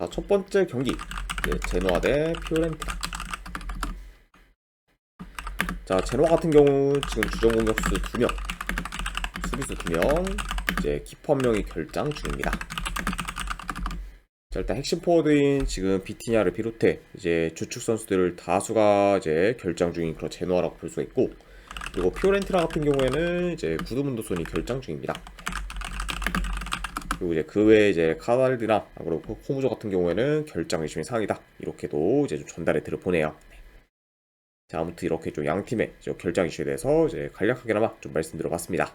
자, 첫 번째 경기 제노아 대 피오렌티나. 자, 제노아 같은 경우 지금 주전 공격수 2명, 수비수 2명, 이제 키퍼 1명이 결장 중입니다. 자, 일단 핵심 포워드인 지금 비티냐를 비롯해 이제 주축 선수들 다수가 이제 결장 중인 그런 제노아라고 볼 수가 있고, 그리고 피오렌티나 같은 경우에는 이제 구드문도손이 결장 중입니다. 그리고 이제 그 외에 이제 카날디나 그리고 코무조 같은 경우에는 결장 의심이 상이다, 이렇게도 이제 좀 전달해 드려보네요. 자, 아무튼 이렇게 좀 양 팀의 결장 이슈에 대해서 이제 간략하게나마 좀 말씀드려봤습니다.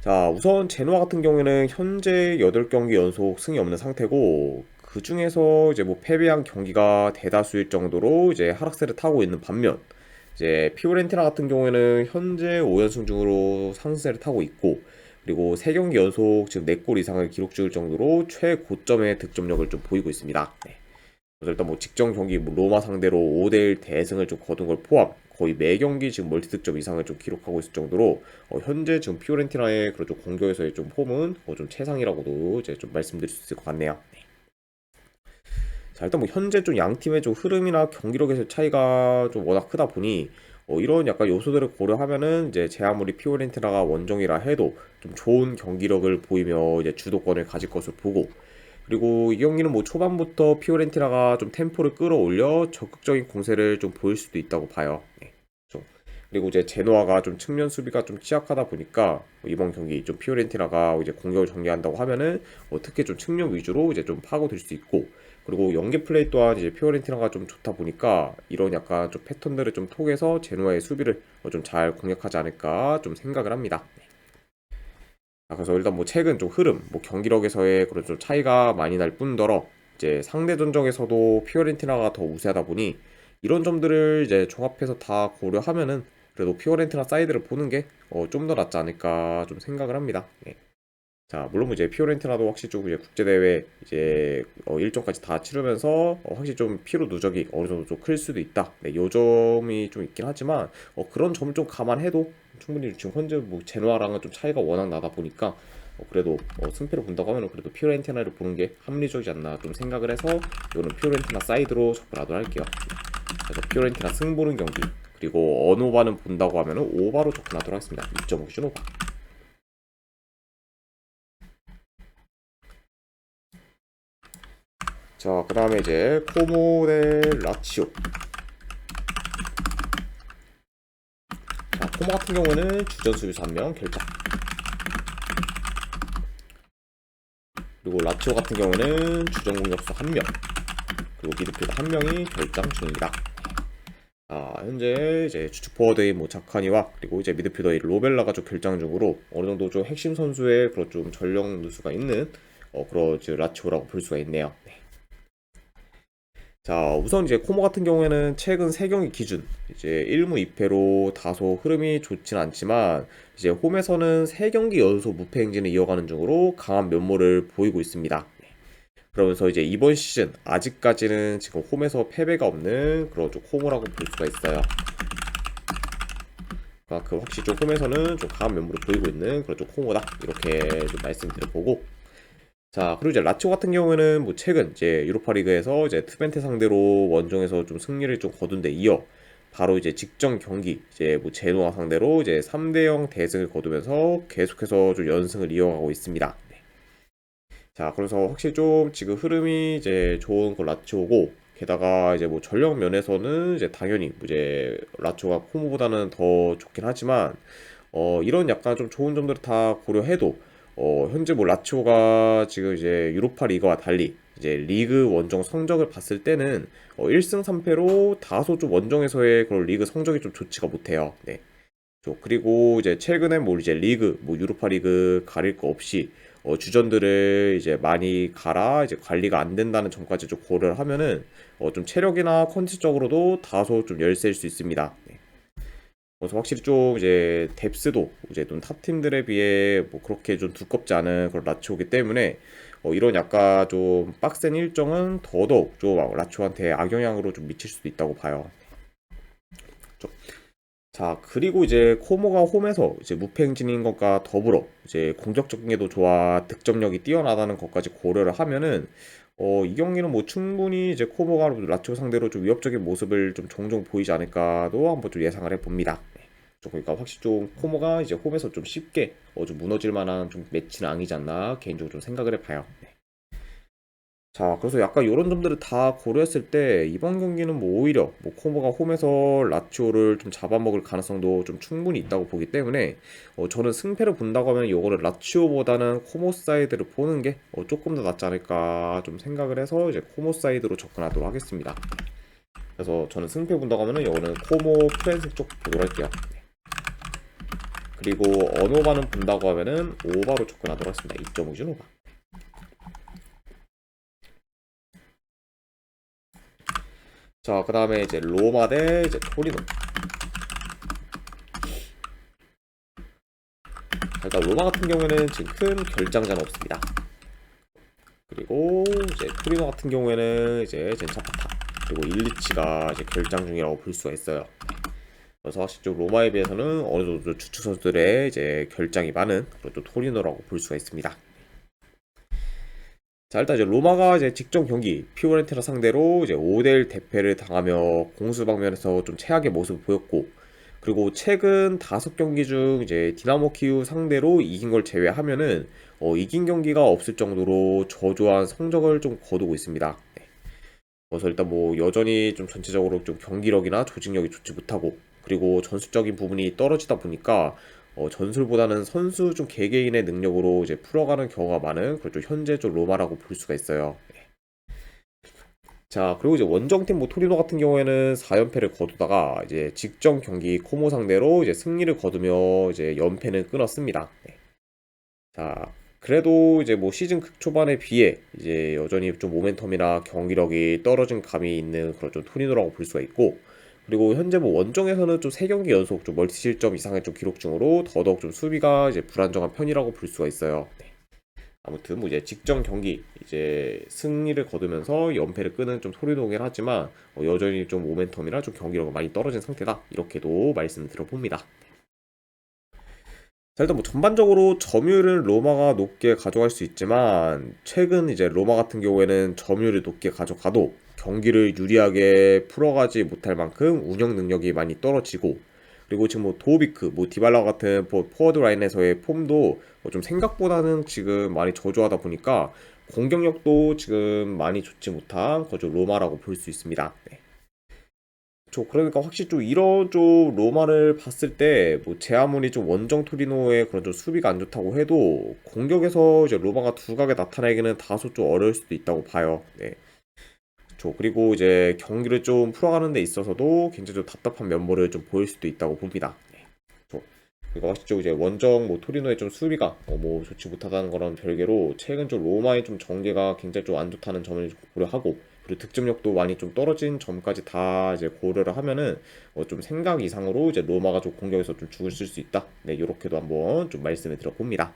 자, 우선 제노아 같은 경우에는 현재 8경기 연속 승이 없는 상태고, 그 중에서 이제 뭐 패배한 경기가 대다수일 정도로 이제 하락세를 타고 있는 반면, 이제 피오렌티나 같은 경우에는 현재 5연승 중으로 상승세를 타고 있고, 그리고 3경기 연속 지금 4골 이상을 기록 중일 정도로 최고점의 득점력을 좀 보이고 있습니다. 네. 그래서 일단 뭐 직전 경기 뭐 로마 상대로 5대1 대승을 좀 거둔 걸 포함 거의 매 경기 지금 멀티득점 이상을 좀 기록하고 있을 정도로 현재 지금 피오렌티나의 그런 좀 공격에서의 좀 폼은 좀 최상이라고도 이제 좀 말씀드릴 수 있을 것 같네요. 네. 자, 일단 뭐 현재 좀 양 팀의 좀 흐름이나 경기력에서 차이가 좀 워낙 크다 보니 이런 약간 요소들을 고려하면은 이제 제 아무리 피오렌티나가 원정이라 해도 좀 좋은 경기력을 보이며 이제 주도권을 가질 것을 보고, 그리고 이 경기는 뭐 초반부터 피오렌티나가 좀 템포를 끌어올려 적극적인 공세를 좀 보일 수도 있다고 봐요. 네. 그렇죠. 그리고 이제 제노아가 좀 측면 수비가 좀 취약하다 보니까 이번 경기 좀 피오렌티나가 이제 공격을 전개한다고 하면은 특히 좀 측면 위주로 이제 좀 파고들 수 있고, 그리고 연계 플레이 또한 이제 피오렌티나가 좀 좋다 보니까 이런 약간 좀 패턴들을 좀 통해서 제노아의 수비를 좀 잘 공략하지 않을까 좀 생각을 합니다. 그래서 일단 뭐 최근 좀 흐름, 뭐 경기력에서의 그런 좀 차이가 많이 날 뿐더러 이제 상대 전적에서도 피오렌티나가 더 우세하다 보니 이런 점들을 이제 종합해서 다 고려하면은 그래도 피오렌티나 사이드를 보는 게 좀 더 낫지 않을까 좀 생각을 합니다. 네. 자, 물론 뭐 이제 피오렌티나도 확실히 좀 이제 국제대회 이제 일정까지 다 치르면서 확실히 좀 피로 누적이 어느 정도 좀 클 수도 있다. 네, 요 점이 좀 있긴 하지만 그런 점을 좀 감안해도 충분히 지금 현재 뭐 제노아랑은 좀 차이가 워낙 나다 보니까 그래도 승패를 본다고 하면 그래도 피오렌티나를 보는 게 합리적이지 않나 좀 생각을 해서 이거는 피오렌티나 사이드로 접근하도록 할게요. 그래서 피오렌티나 승 보는 경기, 그리고 언오바는 본다고 하면은 오바로 접근하도록 하겠습니다. 2.5 기준 오바. 자, 그 다음에 이제 코모 대 라치오. 자, 코모 같은 경우는 주전 수비수 1명 결장, 그리고 라치오 같은 경우는 주전 공격수 1명, 그리고 미드필더 1명이 결장 중입니다. 현재 이제 주축 포워드인 뭐 자카니와 그리고 이제 미드필더인 로벨라가 좀 결장 중으로 어느 정도 좀 핵심 선수의 그런 좀 전력 누수가 있는 그런 라치오라고 볼 수가 있네요. 네. 자, 우선 이제 코모 같은 경우에는 최근 3경기 기준 이제 1무 2패로 다소 흐름이 좋진 않지만 이제 홈에서는 3경기 연속 무패 행진을 이어가는 중으로 강한 면모를 보이고 있습니다. 그러면서 이제 이번 시즌 아직까지는 지금 홈에서 패배가 없는 그런 좀 코모라고 볼 수가 있어요. 그 확실히 좀 홈에서는 좀 강한 면모를 보이고 있는 그런 좀 코모다, 이렇게 좀 말씀드려보고, 자, 그리고 이제 라치오 같은 경우에는 뭐 최근 이제 유로파리그에서 이제 트벤테 상대로 원정에서 좀 승리를 좀 거둔 데 이어 바로 이제 직전 경기 이제 뭐 제노아 상대로 이제 3대0 대승을 거두면서 계속해서 좀 연승을 이어가고 있습니다. 네. 자, 그래서 확실히 좀 지금 흐름이 이제 좋은 그 라치오고, 게다가 이제 뭐 전력 면에서는 이제 당연히 뭐 이제 라치오가 코모보다는 더 좋긴 하지만 이런 약간 좀 좋은 점들을 다 고려해도 현재 뭐 라치오가 지금 이제 유로파 리그와 달리 이제 리그 원정 성적을 봤을 때는 1승 3패로 다소 좀 원정에서의 그런 리그 성적이 좀 좋지가 못해요. 네. 그리고 이제 최근에 뭐 이제 리그 뭐 유로파 리그 가릴 거 없이 주전들을 이제 많이 갈아 이제 관리가 안 된다는 점까지 좀 고려를 하면은 좀 체력이나 컨디적으로도 다소 좀 열세일 수 있습니다. 네. 그래서 확실히 좀 이제 뎁스도 이제 좀 탑 팀들에 비해 뭐 그렇게 좀 두껍지 않은 그런 라치오기 때문에 이런 약간 좀 빡센 일정은 더더욱 좀 라치오한테 악영향으로 좀 미칠 수도 있다고 봐요. 자, 그리고 이제 코모가 홈에서 이제 무패 행진인 것과 더불어 이제 공격적인 게도 좋아 득점력이 뛰어나다는 것까지 고려를 하면은 이 경기는 뭐 충분히 이제 코모가 라치오 상대로 좀 위협적인 모습을 좀 종종 보이지 않을까도 한번 좀 예상을 해봅니다. 네. 그러니까 확실히 좀 코모가 이제 홈에서 좀 쉽게 좀 무너질 만한 좀 매치는 아니지 않나 개인적으로 좀 생각을 해봐요. 네. 자, 그래서 약간 이런 점들을 다 고려했을 때 이번 경기는 뭐 오히려 뭐 코모가 홈에서 라치오를 좀 잡아먹을 가능성도 좀 충분히 있다고 보기 때문에 저는 승패를 본다고 하면 이거를 라치오보다는 코모 사이드를 보는 게 조금 더 낫지 않을까 좀 생각을 해서 이제 코모 사이드로 접근하도록 하겠습니다. 그래서 저는 승패 본다고 하면은 이거는 코모 프랜스 쪽 보도록 할게요. 그리고 언오바는 본다고 하면은 오바로 접근하도록 하겠습니다. 2.5 준 오바. 자, 그 다음에 이제 로마 대 이제 토리노. 일단 로마 같은 경우에는 지금 큰 결장자는 없습니다. 그리고 이제 토리노 같은 경우에는 이제 젠차파타 그리고 일리치가 이제 결장 중이라고 볼 수가 있어요. 그래서 확실히 좀 로마에 비해서는 어느 정도 주축 선수들의 이제 결장이 많은 그런 또 토리노라고 볼 수가 있습니다. 자, 일단 이제 로마가 이제 직전 경기 피오렌티나 상대로 이제 5대1 대패를 당하며 공수 방면에서 좀 최악의 모습을 보였고, 그리고 최근 5경기 중 이제 디나모 키우 상대로 이긴 걸 제외하면은 이긴 경기가 없을 정도로 저조한 성적을 좀 거두고 있습니다. 네. 그래서 일단 뭐 여전히 좀 전체적으로 좀 경기력이나 조직력이 좋지 못하고, 그리고 전술적인 부분이 떨어지다 보니까 전술보다는 선수 좀 개개인의 능력으로 이제 풀어가는 경우가 많은 그렇죠. 현재 좀 로마라고 볼 수가 있어요. 자, 그리고 이제 원정팀 뭐 토리노 같은 경우에는 4연패를 거두다가 이제 직전 경기 코모 상대로 이제 승리를 거두며 이제 연패는 끊었습니다. 네. 자, 그래도 이제 뭐 시즌 초반에 비해 이제 여전히 좀 모멘텀이나 경기력이 떨어진 감이 있는 그런 좀 토리노라고 볼 수가 있고, 그리고 현재 뭐 원정에서는 좀 3경기 연속 좀 멀티 실점 이상의 좀 기록 중으로 더더욱 좀 수비가 이제 불안정한 편이라고 볼 수가 있어요. 네. 아무튼 뭐 이제 직전 경기 이제 승리를 거두면서 연패를 끄는 좀 토리노긴 하지만 여전히 좀 모멘텀이나 좀 경기력이 많이 떨어진 상태다 이렇게도 말씀을 드려봅니다. 자, 일단 뭐 전반적으로 점유율은 로마가 높게 가져갈 수 있지만 최근 이제 로마 같은 경우에는 점유율을 높게 가져가도 경기를 유리하게 풀어가지 못할 만큼 운영 능력이 많이 떨어지고, 그리고 지금 뭐 도비크, 뭐 디발라 같은 포워드 라인에서의 폼도 좀 생각보다는 지금 많이 저조하다 보니까 공격력도 지금 많이 좋지 못한 거죠 로마라고 볼 수 있습니다. 네. 그러니까 확실히 좀 이런 좀 로마를 봤을 때 뭐 제 아무리 좀 원정 토리노의 그런 좀 수비가 안 좋다고 해도 공격에서 이제 로마가 두각에 나타내기는 다소 좀 어려울 수도 있다고 봐요. 네. 그리고 이제 경기를 좀 풀어가는 데 있어서도 굉장히 좀 답답한 면모를 좀 보일 수도 있다고 봅니다. 네. 그리고 확실히 좀 이제 원정 뭐 토리노의 좀 수비가 뭐 좋지 못하다는 거랑 별개로 최근 좀 로마의 좀 전개가 굉장히 좀 안 좋다는 점을 좀 고려하고, 그리고 득점력도 많이 좀 떨어진 점까지 다 이제 고려를 하면은 좀 생각 이상으로 이제 로마가 좀 공격에서 좀 죽을 수 있다. 네, 이렇게도 한번 좀 말씀을 드려봅니다.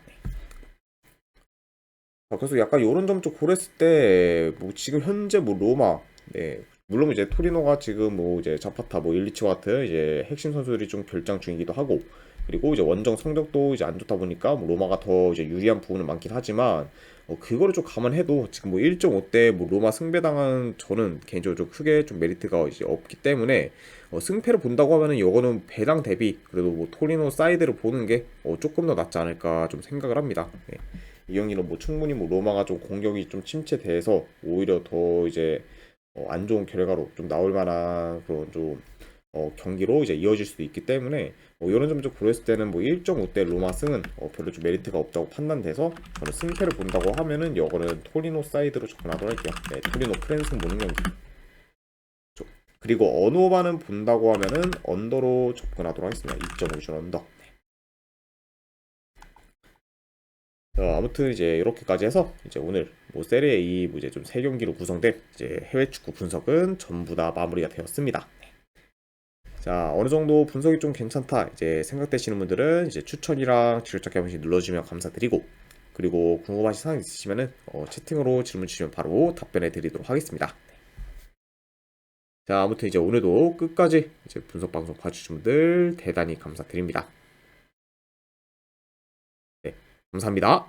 그래서 약간 이런 점 좀 고렸을 때 뭐 지금 현재 뭐 로마, 네, 물론 이제 토리노가 지금 뭐 이제 자파타 뭐 일리치와 같은 이제 핵심 선수들이 좀 결장 중이기도 하고, 그리고 이제 원정 성적도 이제 안 좋다 보니까 뭐 로마가 더 이제 유리한 부분은 많긴 하지만 그거를 좀 감안해도 지금 뭐 1.5대 뭐 로마 승배당한 저는 개인적으로 좀 크게 좀 메리트가 이제 없기 때문에 승패를 본다고 하면은 이거는 배당 대비 그래도 뭐 토리노 사이드를 보는 게 조금 더 낫지 않을까 좀 생각을 합니다. 네. 이 경기는 뭐 충분히 뭐 로마가 좀 공격이 좀 침체돼서 오히려 더 이제 안 좋은 결과로 좀 나올 만한 그런 좀 경기로 이제 이어질 수도 있기 때문에 이런 점을 좀 고려했을 때는 뭐 1.5대 로마 승은 별로 좀 메리트가 없다고 판단돼서 저는 승패를 본다고 하면은 이거는 토리노 사이드로 접근하도록 할게요. 네, 토리노 프랜스 보는 경기. 그리고 언오바는 본다고 하면은 언더로 접근하도록 하겠습니다. 2.5줄 언더. 아무튼 이제 이렇게까지 해서 이제 오늘 뭐 세리에 A 뭐 이제 좀 세 경기로 구성된 이제 해외 축구 분석은 전부 다 마무리가 되었습니다. 자, 어느 정도 분석이 좀 괜찮다 이제 생각되시는 분들은 이제 추천이랑 지글자켓 한 번씩 눌러주시면 감사드리고, 그리고 궁금하신 사항 있으시면은 채팅으로 질문 주시면 바로 답변해 드리도록 하겠습니다. 자, 아무튼 이제 오늘도 끝까지 이제 분석 방송 봐주신 분들 대단히 감사드립니다. 네, 감사합니다.